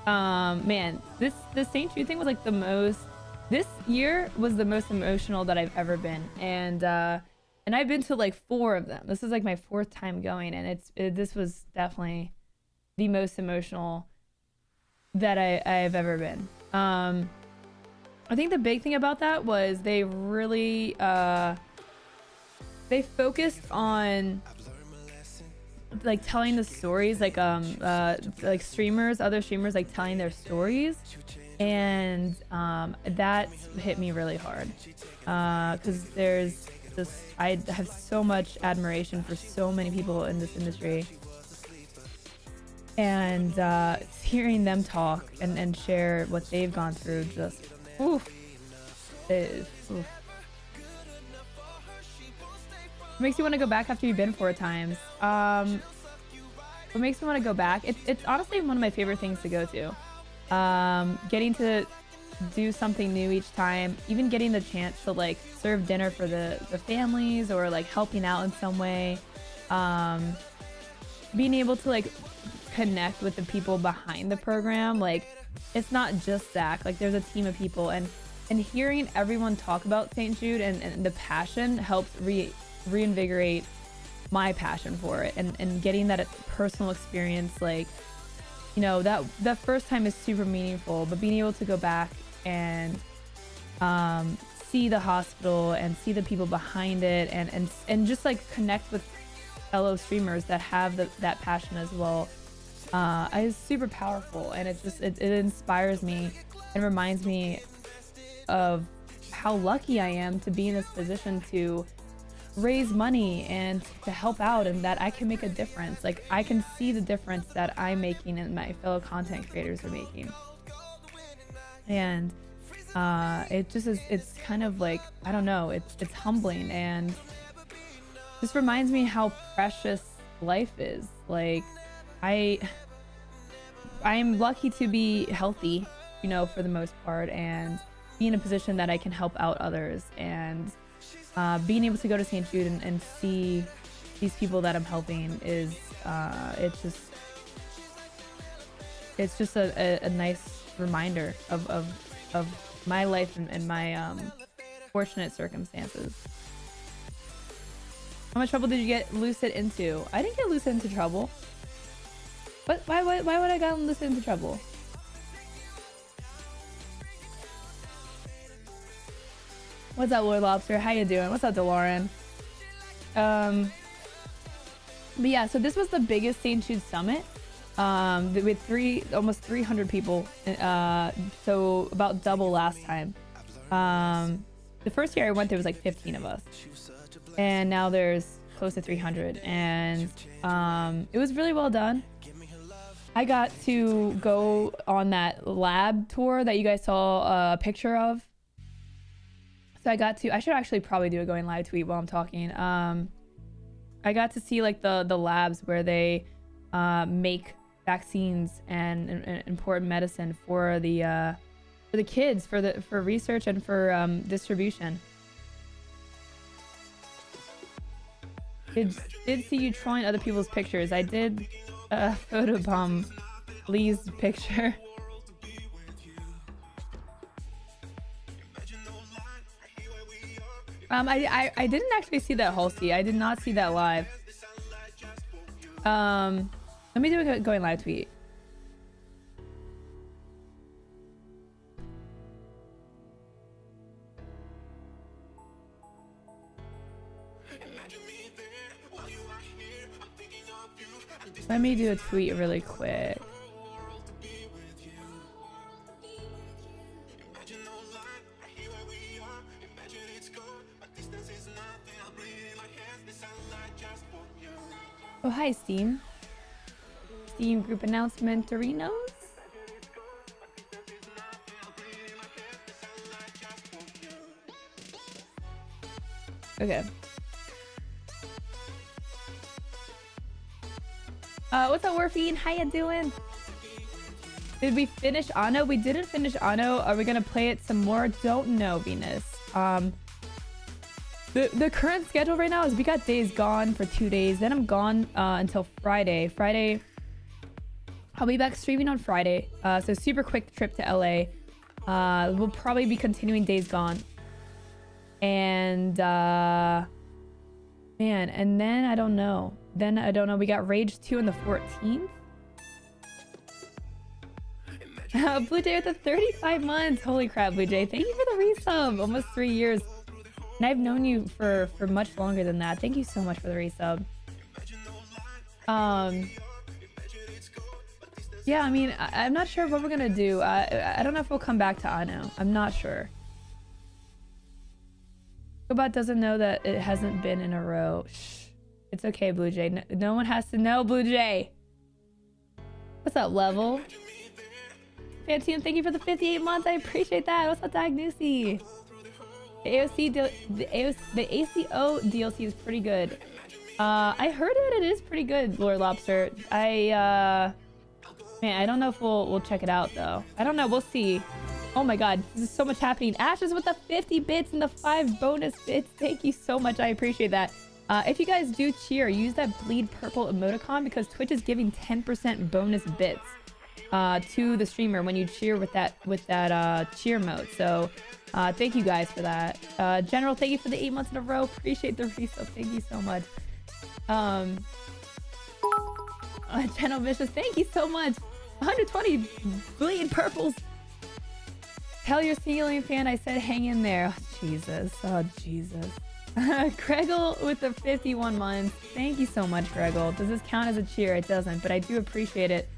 Man, the St. Jude thing was like the most. This year was the most emotional that I've ever been, and I've been to like 4 of them. This is like my 4th time going, and this was definitely the most emotional that I've ever been. I think the big thing about that was they really they focused on like telling the stories, like streamers, other streamers like telling their stories, and that hit me really hard because there's this, I have so much admiration for so many people in this industry, and hearing them talk and share what they've gone through, just oof, oof. Makes you want to go back after you've been 4 times. What makes me want to go back? It's honestly one of my favorite things to go to. Getting to do something new each time, even getting the chance to like serve dinner for the families, or like helping out in some way. Being able to like connect with the people behind the program. Like, it's not just Zach, like there's a team of people, and hearing everyone talk about St. Jude and the passion helps reinvigorate my passion for it, and getting that personal experience, like, you know, that first time is super meaningful, but being able to go back and see the hospital and see the people behind it, and just like connect with fellow streamers that have that passion as well, is super powerful, and it inspires me and reminds me of how lucky I am to be in this position to raise money and to help out, and that I can make a difference. Like, I can see the difference that I'm making and my fellow content creators are making, and it just is, it's kind of like, I don't know, it's humbling, and just reminds me how precious life is. Like, I'm lucky to be healthy, you know, for the most part, and be in a position that I can help out others, and being able to go to St. Jude and see these people that I'm helping is it's just a nice reminder of my life and my fortunate circumstances. How much trouble did you get Lucid into? I didn't get Lucid into trouble. But why would I get Lucid into trouble? What's up, Lord Lobster? How you doing? What's up, DeLorean? But yeah, so this was the biggest St. Jude summit, with almost 300 people. So about double last time. The first year I went, there was like 15 of us, and now there's close to 300, and it was really well done. I got to go on that lab tour that you guys saw a picture of. So I should actually probably do a going live tweet while I'm talking. I got to see like the labs where they make vaccines and important medicine for the kids, for research and for distribution. Did see you trolling other people's pictures. I did photobomb Lee's picture. I didn't actually see that, Halsey. I did not see that live. Let me do a going live tweet. Let me do a tweet really quick. Oh, hi, Steam. Steam group announcement, Doritos. Okay. What's up, Warfine? How you doing? Did we finish Anno? We didn't finish Anno. Are we gonna play it some more? Don't know, Venus. The current schedule right now is we got Days Gone for 2 days. Then I'm gone until Friday. I'll be back streaming on Friday. So super quick trip to LA. We'll probably be continuing Days Gone. And man, and then I don't know. We got Rage 2 on the 14th. Blue Jay with the 35 months. Holy crap, Blue Jay. Thank you for the resub. Almost 3 years. And I've known you for much longer than that. Thank you so much for the resub. Yeah, I mean, I'm not sure what we're gonna do. I don't know if we'll come back to Ano. I'm not sure. Gobot doesn't know that it hasn't been in a row. Shh. It's okay, Blue Jay. No one has to know, Blue Jay. What's up, Level? Fantium, thank you for the 58 months. I appreciate that. What's up, Diagnosi? The ACO DLC is pretty good. I heard it is pretty good, Lord Lobster. Man, I don't know if we'll check it out though. I don't know. We'll see. Oh my god, there's so much happening. Ashes with the 50 bits and the 5 bonus bits. Thank you so much. I appreciate that. If you guys do cheer, use that bleed purple emoticon because Twitch is giving 10% bonus bits to the streamer when you cheer with that cheer mode. So thank you guys for that. General, thank you for the 8 months in a row. Appreciate the resub. Thank you so much. General Vicious, thank you so much. 120 bleed purples. Tell your ceiling fan I said hang in there. Oh, Jesus. Oh, Jesus. Greggle with the 51 months. Thank you so much, Greggle. Does this count as a cheer? It doesn't, but I do appreciate it.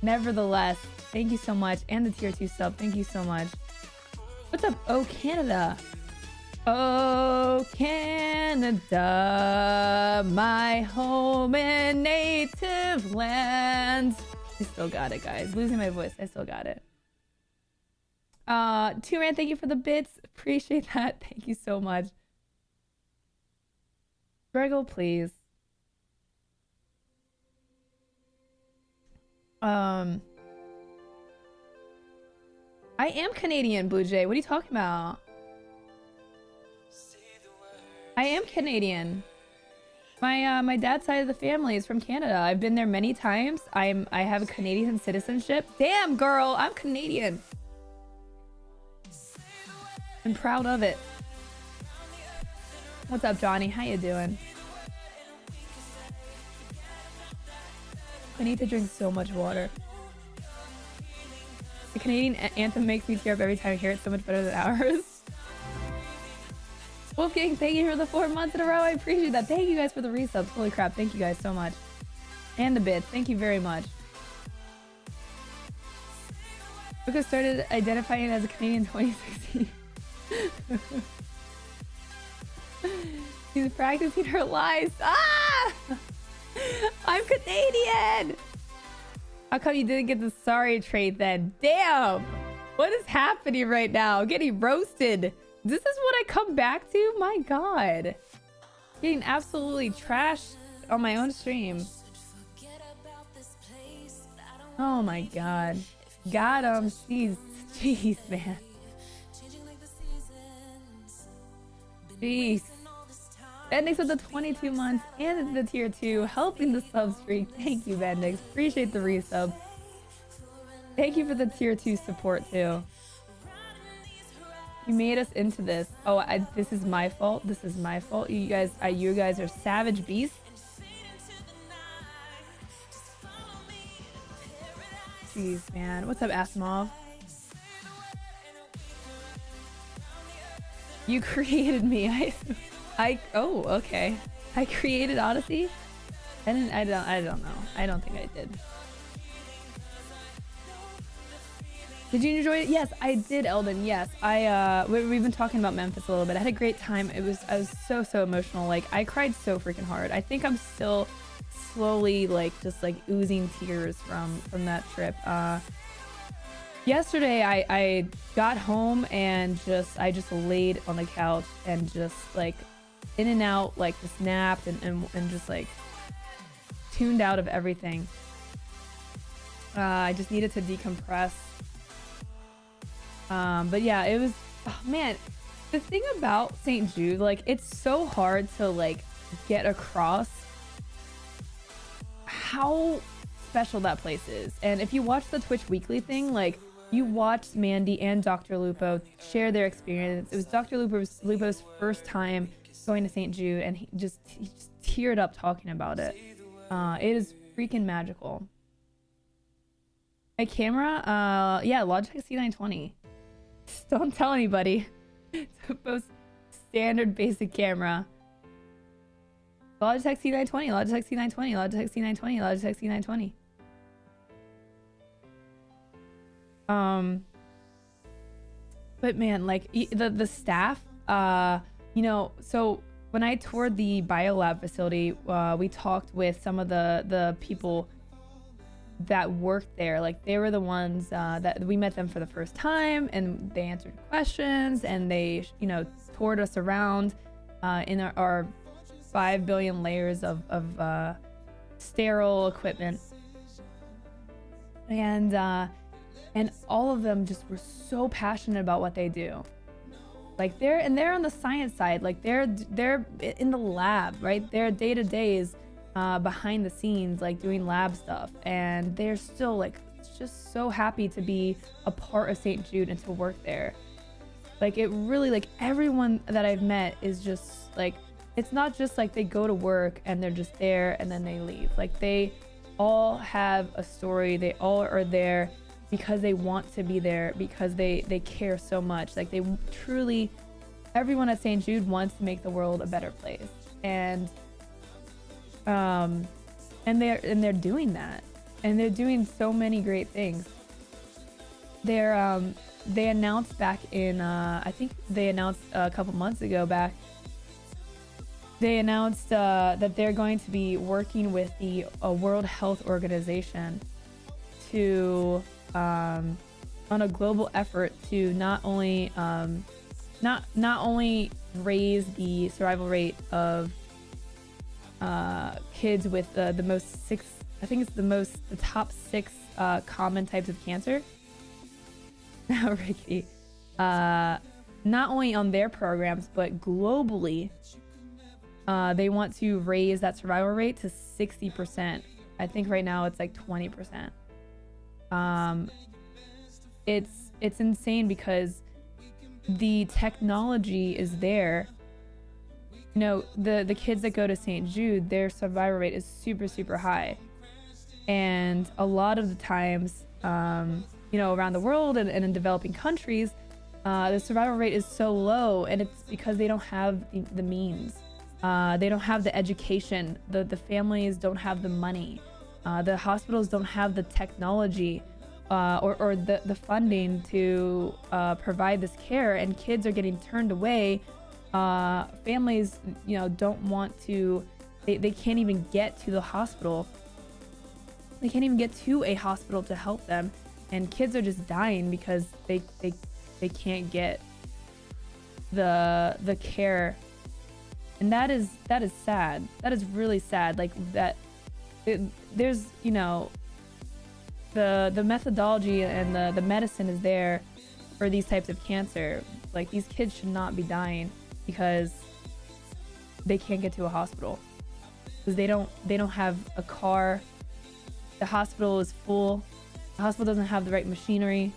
Nevertheless, thank you so much. And the tier 2 sub. Thank you so much. What's up? Oh, Canada. Oh, Canada, my home and native land. I still got it, guys. Losing my voice. I still got it. Turan, thank you for the bits. Appreciate that. Thank you so much. Greggle, please. I am Canadian, Blue Jay. What are you talking about? I am Canadian. My dad's side of the family is from Canada. I've been there many times. I have a Canadian citizenship. Damn, girl, I'm Canadian. I'm proud of it. What's up, Johnny? How you doing? I need to drink so much water. The Canadian anthem makes me tear up every time I hear it. So much better than ours. Wolfgang, thank you for the 4 months in a row. I appreciate that. Thank you guys for the resubs. Holy crap. Thank you guys so much. And the bits. Thank you very much. Luca started identifying as a Canadian in 2016. She's practicing her lies. Ah! I'm Canadian! How come you didn't get the sorry trait then? Damn! What is happening right now? I'm getting roasted. This is what I come back to? My god. Getting absolutely trashed on my own stream. Oh my god. Got him. Jeez, man. Jeez. Bendix with the 22 months and the tier 2, helping the sub streak. Thank you, Bendix. Appreciate the resub. Thank you for the tier 2 support too. You made us into this. Oh, this is my fault. This is my fault. You guys are savage beasts. Jeez, man. What's up, Asimov? You created me. Oh, okay. I created Odyssey? I don't know. I don't think I did. Did you enjoy it? Yes, I did, Eldon. Yes. We've been talking about Memphis a little bit. I had a great time. I was so emotional. Like, I cried so freaking hard. I think I'm still slowly just oozing tears from that trip. Yesterday I got home and I just laid on the couch and just in and out, just napped and just tuned out of everything. I just needed to decompress. But yeah, it was, oh man, the thing about St. Jude, it's so hard to get across how special that place is. And if you watch the Twitch Weekly thing, like, you watched Mandy and Dr. Lupo share their experience. It was Dr. Lupo's first time going to St. Jude, and he just teared up talking about it. It is freaking magical. My camera, yeah, Logitech C920. Just don't tell anybody. It's the most standard basic camera. Logitech C920, Logitech C920, Logitech C920, Logitech C920. But man, like the staff, you know, so when I toured the biolab facility, we talked with some of the people that worked there. Like, they were the ones that we met them for the first time, and they answered questions, and they, you know, toured us around in our 5 billion layers of sterile equipment. And all of them just were so passionate about what they do. Like, they're on the science side. Like, they're in the lab, right? Their day-to-days behind the scenes, like doing lab stuff, and they're still like just so happy to be a part of St. Jude and to work there. Like, it really, like, everyone that I've met is just like, it's not just like they go to work and they're just there and then they leave. Like, they all have a story. They all are there because they want to be there, because they care so much. Like, they truly, everyone at St. Jude wants to make the world a better place. And they're doing that, and they're doing so many great things. They announced back in I think they announced a couple months ago back. They announced that they're going to be working with the World Health Organization to on a global effort to not only raise the survival rate of kids with the most six, I think it's the top 6 common types of cancer. Ricky, not only on their programs but globally, they want to raise that survival rate to 60%. I think right now it's like 20%. It's insane because the technology is there. You know, the kids that go to St. Jude, their survival rate is super high, and a lot of the times, you know, around the world and in developing countries, the survival rate is so low, and it's because they don't have the means. They don't have the education. The families don't have the money. The hospitals don't have the technology or the funding to provide this care, and kids are getting turned away. Families, you know, don't want to, they can't even get to the hospital. They can't even get to a hospital to help them, and kids are just dying because they can't get the care. And that is sad. That is really sad. Like, that there's, you know, the methodology and the medicine is there for these types of cancer. Like, these kids should not be dying because they can't get to a hospital, because they don't have a car. The hospital is full. The hospital doesn't have the right machinery.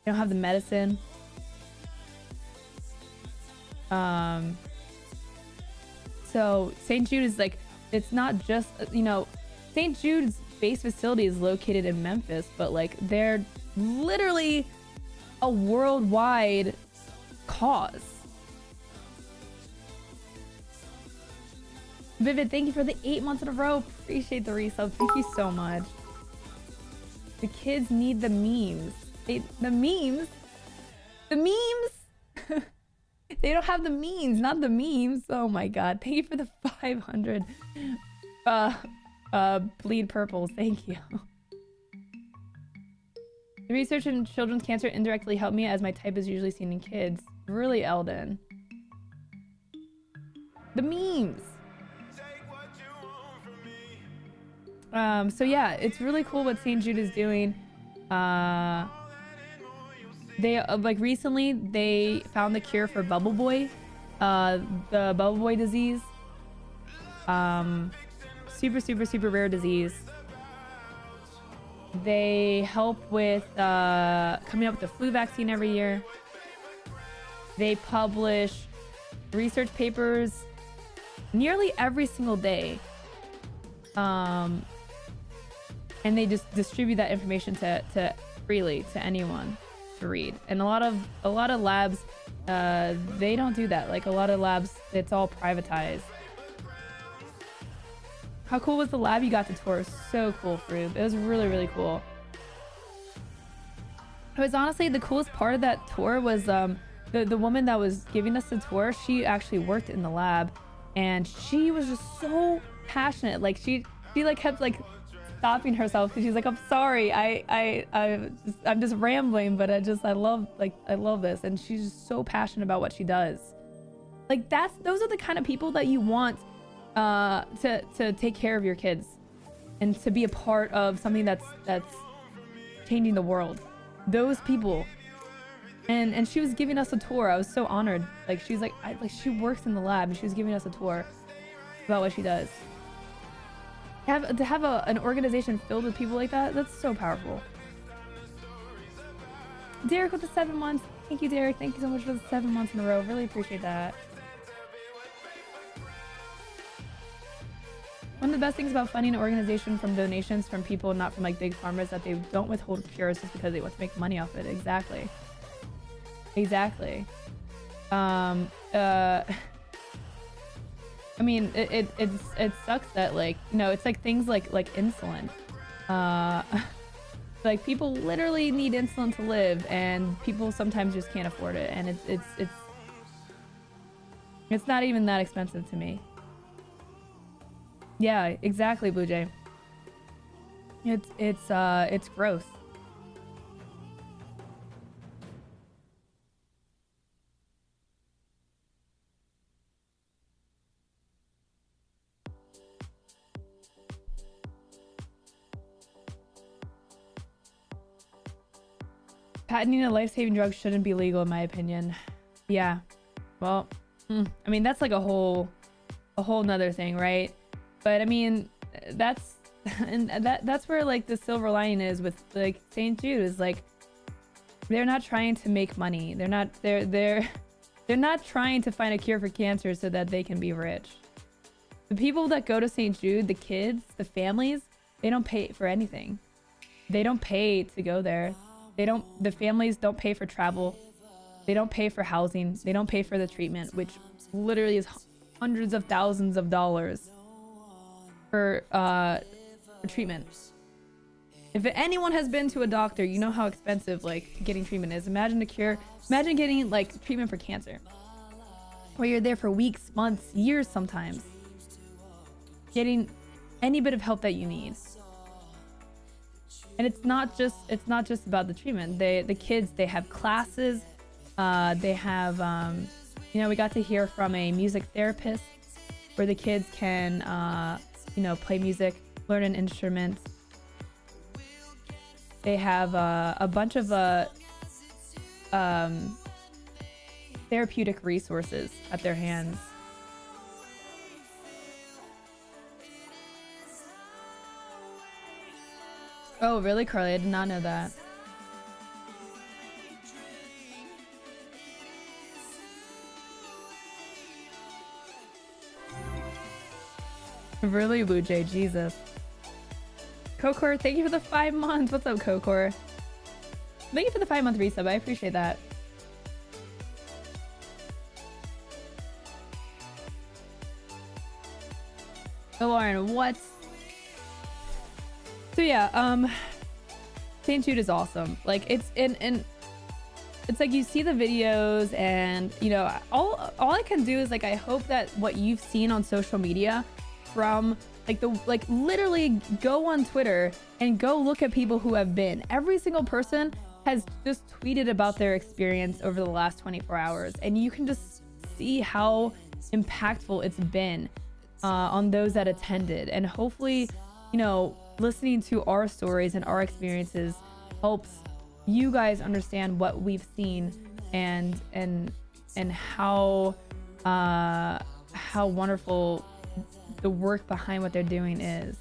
They don't have the medicine. So St. Jude is like, it's not just, you know, St. Jude's base facility is located in Memphis, but like, they're literally a worldwide cause. Vivid, thank you for the 8 months in a row. Appreciate the resub. Thank you so much. The kids need the memes. The memes? They don't have the memes, not the memes. Oh my god. Thank you for the 500 bleed purples. Thank you. The research in children's cancer indirectly helped me, as my type is usually seen in kids. Really, Eldon. The memes. So yeah, it's really cool what St. Jude is doing. They like recently they found the cure for bubble boy, the bubble boy disease. Super rare disease. They help with coming up with the flu vaccine every year. They publish research papers nearly every single day. And they just distribute that information to freely to anyone to read. And a lot of labs, they don't do that. Like a lot of labs, it's all privatized. How cool was the lab you got to tour? So cool, Froob. It was really, really cool. It was honestly the coolest part of that tour was the woman that was giving us the tour. She actually worked in the lab, and she was just so passionate. Like she like kept like stopping herself because she's like, I'm sorry, I'm just rambling, but I love this, and she's just so passionate about what she does. Like those are the kind of people that you want to take care of your kids and to be a part of something that's changing the world. Those people. And she was giving us a tour. I was so honored. Like she's like she works in the lab, and she was giving us a tour about what she does. To have an organization filled with people like that, that's so powerful. Derek with the 7 months. Thank you, Derek. Thank you so much for the 7 months in a row. Really appreciate that. One of the best things about funding an organization from donations from people, not from like big farmers, that they don't withhold cures just because they want to make money off it. Exactly. I mean, it sucks that, like, you know, it's like things like insulin. Like people literally need insulin to live, and people sometimes just can't afford it, and it's not even that expensive to me. Yeah, exactly, Blue Jay. It's gross. Patenting a life-saving drug shouldn't be legal, in my opinion. Yeah. Well, I mean, that's like a whole nother thing, right? But I mean, that's where like the silver lining is with like St. Jude is like, they're not trying to make money. They're not trying to find a cure for cancer so that they can be rich. The people that go to St. Jude, the kids, the families, they don't pay for anything. They don't pay to go there. The families don't pay for travel. They don't pay for housing. They don't pay for the treatment, which literally is hundreds of thousands of dollars for treatment. If anyone has been to a doctor, you know how expensive like getting treatment is. Imagine getting like treatment for cancer, where you're there for weeks, months, years sometimes, getting any bit of help that you need. And it's not just about the treatment. The kids, they have classes. They have you know, we got to hear from a music therapist where the kids can you know, play music, learn an instrument. They have a bunch of therapeutic resources at their hands. Oh, really, Carly? I did not know that. Really, Blue Jay? Jesus. Kokor, thank you for the 5 months. What's up, Kokor? Thank you for the 5-month resub. I appreciate that. Oh, Lauren, what? So yeah, St. Jude is awesome. Like it's it's like you see the videos, and you know, all I can do is like, I hope that what you've seen on social media from like literally go on Twitter and go look at people who have been. Every single person has just tweeted about their experience over the last 24 hours, and you can just see how impactful it's been on those that attended. And hopefully, you know, listening to our stories and our experiences helps you guys understand what we've seen and how wonderful the work behind what they're doing is.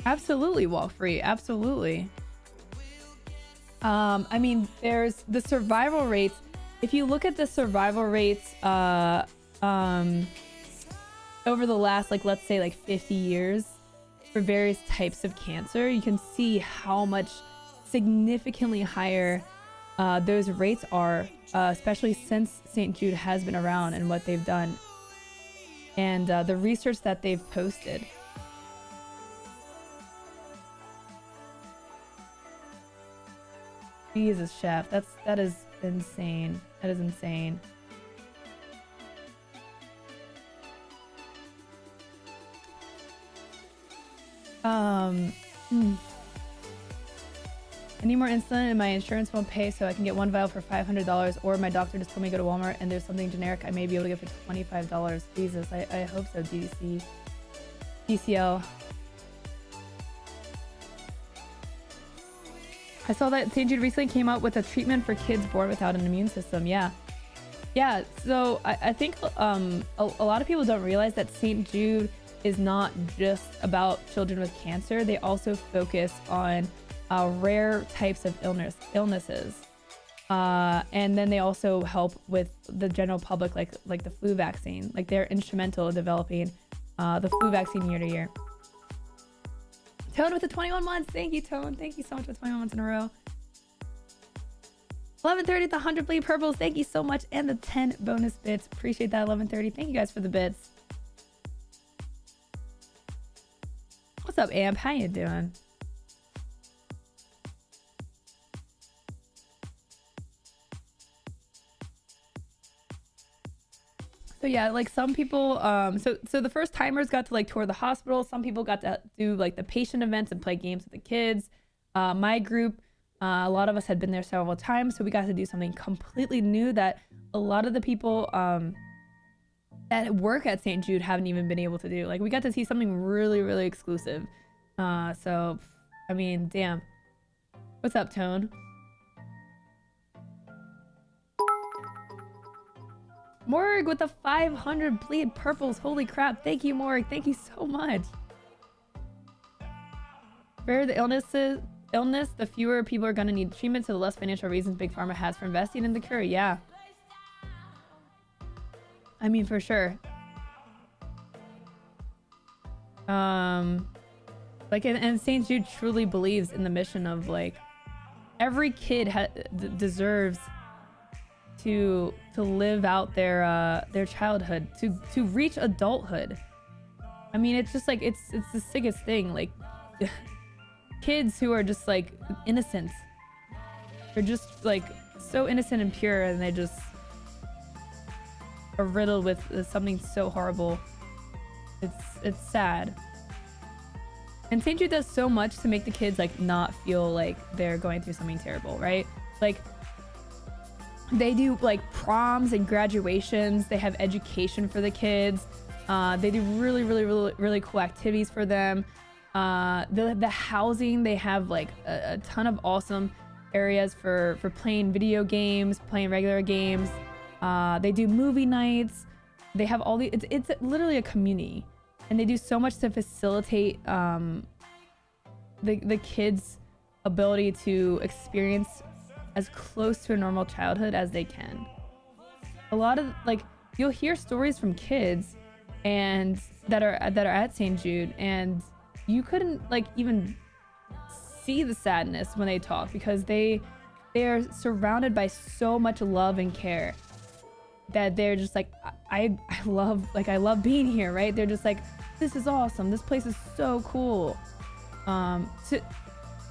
Absolutely walk free. Absolutely. I mean, there's the survival rates. If you look at the survival rates, over the last, like, let's say like 50 years for various types of cancer, you can see how much significantly higher those rates are, especially since St. Jude has been around and what they've done and the research that they've posted. Jesus, chef, that is insane. That is insane. I need more insulin and my insurance won't pay, so I can get one vial for $500, or my doctor just told me to go to Walmart and there's something generic I may be able to get for $25. Jesus, I hope so, DCL. I saw that St. Jude recently came out with a treatment for kids born without an immune system. Yeah. So I think a lot of people don't realize that St. Jude is not just about children with cancer. They also focus on rare types of illnesses. And then they also help with the general public, like the flu vaccine. Like, they're instrumental in developing the flu vaccine year to year. Tone with the 21 months. Thank you, Tone. Thank you so much for 21 months in a row. 1130 the 100 bleed purples. Thank you so much. And the 10 bonus bits. Appreciate that, 1130. Thank you guys for the bits. What's up, Amp? How you doing? So yeah, like some people, so the first timers got to like tour the hospital. Some people got to do like the patient events and play games with the kids. My group, a lot of us had been there several times, so we got to do something completely new that a lot of the people that work at St. Jude haven't even been able to do. Like, we got to see something really, really exclusive. So, I mean, damn. What's up, Tone? Morg with the 500 bleed purples. Holy crap. Thank you, Morg. Thank you so much. For the illness, the fewer people are going to need treatment, so the less financial reasons Big Pharma has for investing in the cure. Yeah. I mean, for sure. Like, and St. Jude truly believes in the mission of, like, every kid deserves to live out their childhood, to reach adulthood. I mean, it's just like it's the sickest thing. Like, kids who are just like innocent, they're just like so innocent and pure, and they just are riddled with something so horrible. It's sad. And St. Jude does so much to make the kids like not feel like they're going through something terrible, right? Like, they do like proms and graduations. They have education for the kids. They do really cool activities for them. The housing, they have like a ton of awesome areas for playing video games, playing regular games. They do movie nights. They have all the, it's literally a community, and they do so much to facilitate the kids' ability to experience as close to a normal childhood as they can. A lot of, like, you'll hear stories from kids and that are at St. Jude, and you couldn't like even see the sadness when they talk, because they are surrounded by so much love and care that they're just like, I love being here, right? They're just like, this is awesome. This place is so cool.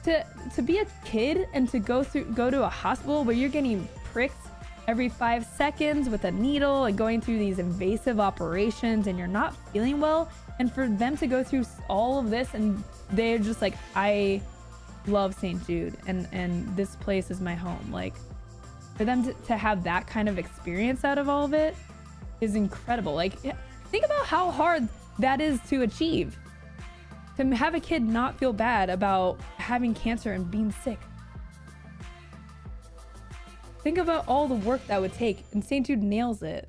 To be a kid and to go to a hospital where you're getting pricked every 5 seconds with a needle and going through these invasive operations, and you're not feeling well, and for them to go through all of this, and they're just like, I love St. Jude, and this place is my home. Like, for them to have that kind of experience out of all of it is incredible. Like, think about how hard that is to achieve. To have a kid not feel bad about having cancer and being sick. Think about all the work that would take, and St. Jude nails it.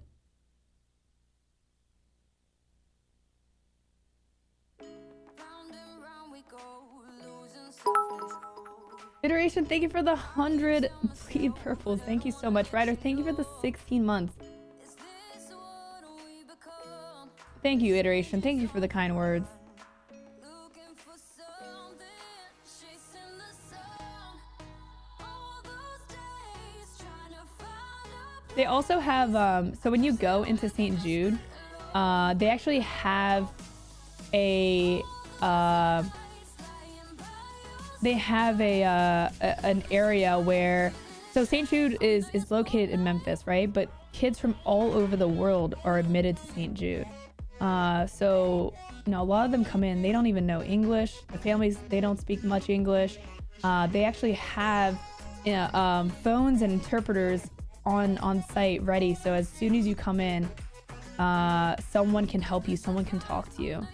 Iteration, thank you for the 100 bleed purples. Thank you so much. Ryder, thank you for the 16 months. Thank you, Iteration. Thank you for the kind words. They also have, so when you go into St. Jude, they actually have an area where, so St. Jude is located in Memphis, right? But kids from all over the world are admitted to St. Jude. So, you know, a lot of them come in, they don't even know English. The families, they don't speak much English. They actually have phones and interpreters on site ready. So as soon as you come in, someone can help you, someone can talk to you.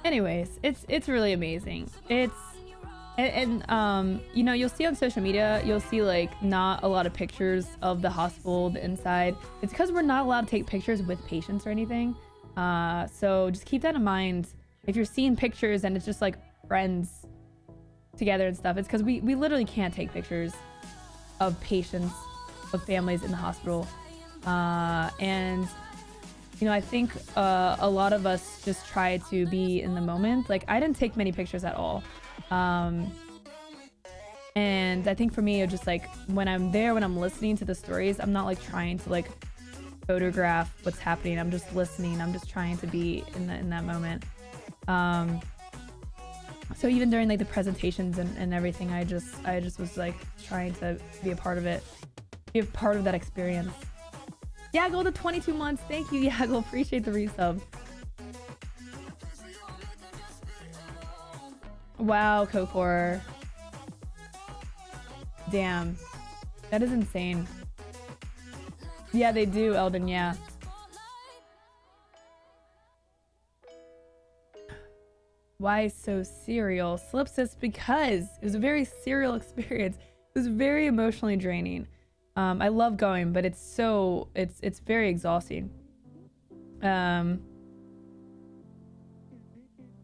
Anyways, it's really amazing. It's and you know, you'll see on social media, you'll see like not a lot of pictures of the hospital, the inside. It's because we're not allowed to take pictures with patients or anything. So just keep that in mind. If you're seeing pictures and it's just like friends together and stuff, it's because we literally can't take pictures of patients, of families in the hospital. And you know, I think a lot of us just try to be in the moment. Like, I didn't take many pictures at all. And I think for me, it just like when I'm there, when I'm listening to the stories, I'm not like trying to like photograph what's happening. I'm just listening. I'm just trying to be in that moment. So even during like the presentations and everything, I just was like trying to be a part of it, be a part of that experience. Yaggle, the 22 months. Thank you, Yaggle. Appreciate the resub. Wow, Kokor. Damn. That is insane. Yeah, they do, Eldon, yeah. Why so serial? Solipsis, because it was a very serial experience. It was very emotionally draining. I love going, but it's very exhausting. But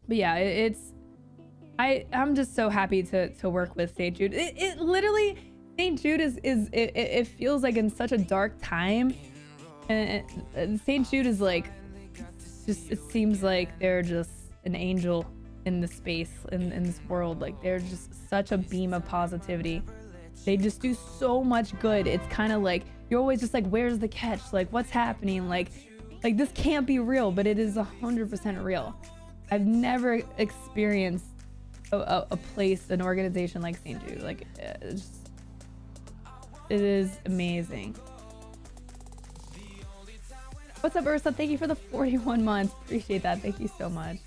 yeah, I'm just so happy to work with St. Jude. It literally, St. Jude it feels like in such a dark time, and St. Jude is like, just, it seems like they're just an angel in the space, in this world. Like, they're just such a beam of positivity. They just do so much good. It's kind of like you're always just like, where's the catch? Like, what's happening? Like this can't be real, but it is 100% real. I've never experienced a place, an organization like St. Jude. Like, it is amazing. What's up, Ursa? Thank you for the 41 months. Appreciate that. Thank you so much.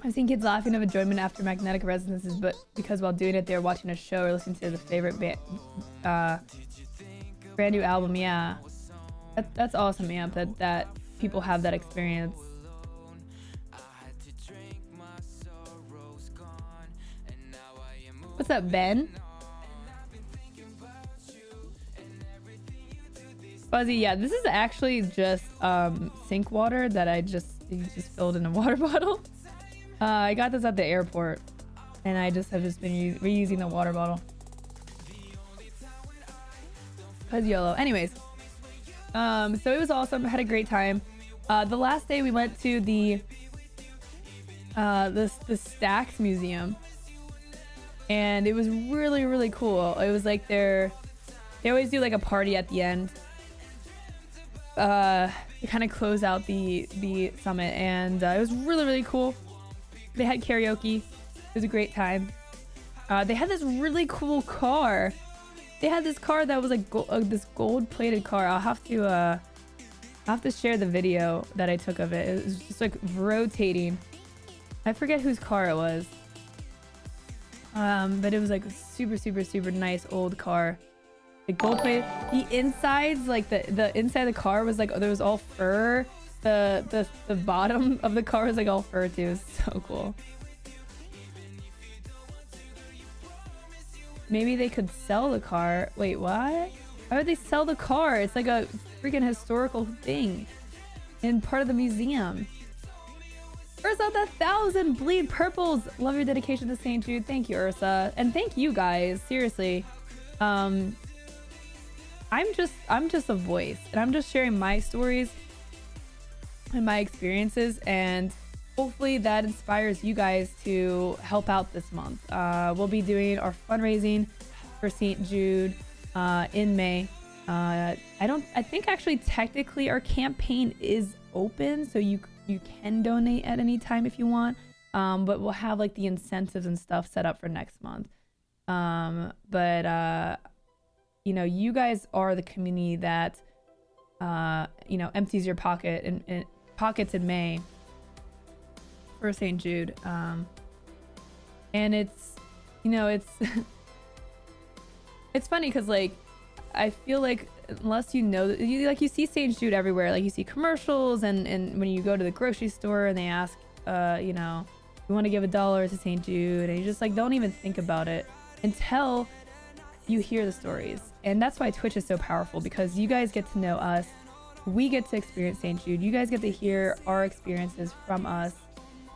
I've seen kids laughing of enjoyment after magnetic resonances, but because while doing it, they're watching a show or listening to the favorite brand new album. Yeah, that's awesome, yeah. That people have that experience. What's up, Ben? Fuzzy, yeah, this is actually just sink water that I just filled in a water bottle. I got this at the airport, and I have been reusing the water bottle. Cause YOLO. Anyways, so it was awesome. I had a great time. The last day we went to the Stax Museum, and it was really, really cool. It was like they always do like a party at the end. To kind of close out the summit, and it was really, really cool. They had karaoke. It was a great time. They had this really cool car. They had this car that was like this gold-plated car. I'll have to share the video that I took of it. It was just like rotating. I forget whose car it was. But it was like a super, super, super nice old car. The gold-plated. The insides, like the inside of the car was like, there was all fur. the bottom of the car is like all fur too. It's so cool. Maybe they could sell the car. Wait, what? Why would they sell the car? It's like a freaking historical thing in part of the museum. Ursa, the 1,000 bleed purples. Love your dedication to St. Jude. Thank you, Ursa, and thank you guys. Seriously, I'm just a voice, and I'm just sharing my stories and my experiences, and hopefully that inspires you guys to help out this month. We'll be doing our fundraising for St. Jude in May. I think actually technically our campaign is open, so you can donate at any time if you want, but we'll have like the incentives and stuff set up for next month. You know, you guys are the community that you know, empties your pockets in May for St. Jude. And it's, you know, it's it's funny because like I feel like unless you know, you see St. Jude everywhere, like you see commercials, and when you go to the grocery store and they ask you know, you want to give $1 to St. Jude, and you just like don't even think about it until you hear the stories. And that's why Twitch is so powerful, because you guys get to know us, we get to experience St. Jude, you guys get to hear our experiences from us,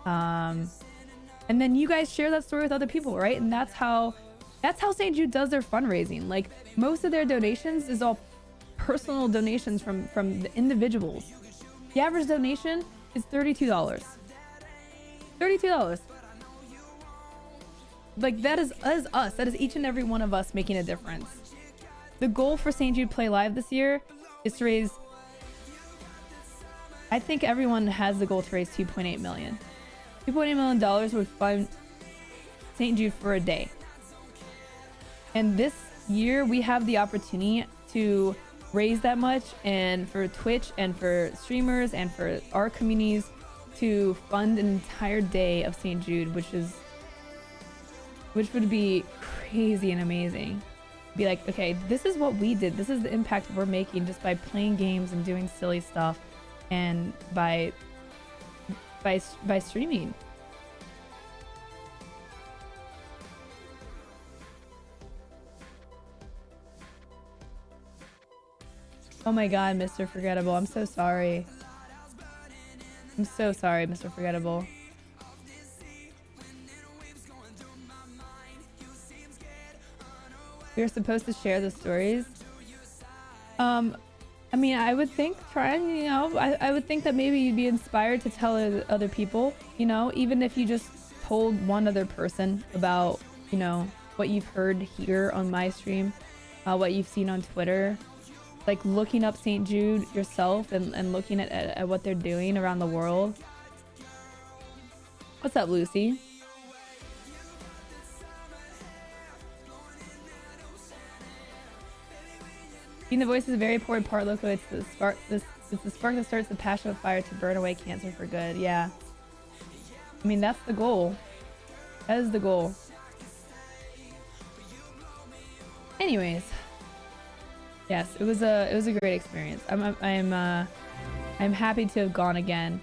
and then you guys share that story with other people, right? And that's how St. Jude does their fundraising. Like most of their donations is all personal donations from the individuals. The average donation is $32. $32. Like that is us. That is each and every one of us making a difference. The goal for St. Jude Play Live this year is to raise, I think everyone has the goal to raise $2.8 million. $2.8 million would fund St. Jude for a day. And this year we have the opportunity to raise that much, and for Twitch and for streamers and for our communities to fund an entire day of St. Jude, which would be crazy and amazing. Be like, okay, this is what we did. This is the impact we're making just by playing games and doing silly stuff, and by streaming. Oh my god, Mr. Forgettable, I'm so sorry. I'm so sorry, Mr. Forgettable. We are supposed to share the stories. I mean, I would think trying, you know, I would think that maybe you'd be inspired to tell other people, you know, even if you just told one other person about, you know, what you've heard here on my stream, what you've seen on Twitter, like looking up St. Jude yourself and looking at what they're doing around the world. What's up, Lucy? Being the voice is a very important part, Lowco. It's the spark. It's the spark that starts the passion of fire to burn away cancer for good. Yeah. I mean, that's the goal. That is the goal. Anyways, yes, it was a great experience. I'm happy to have gone again.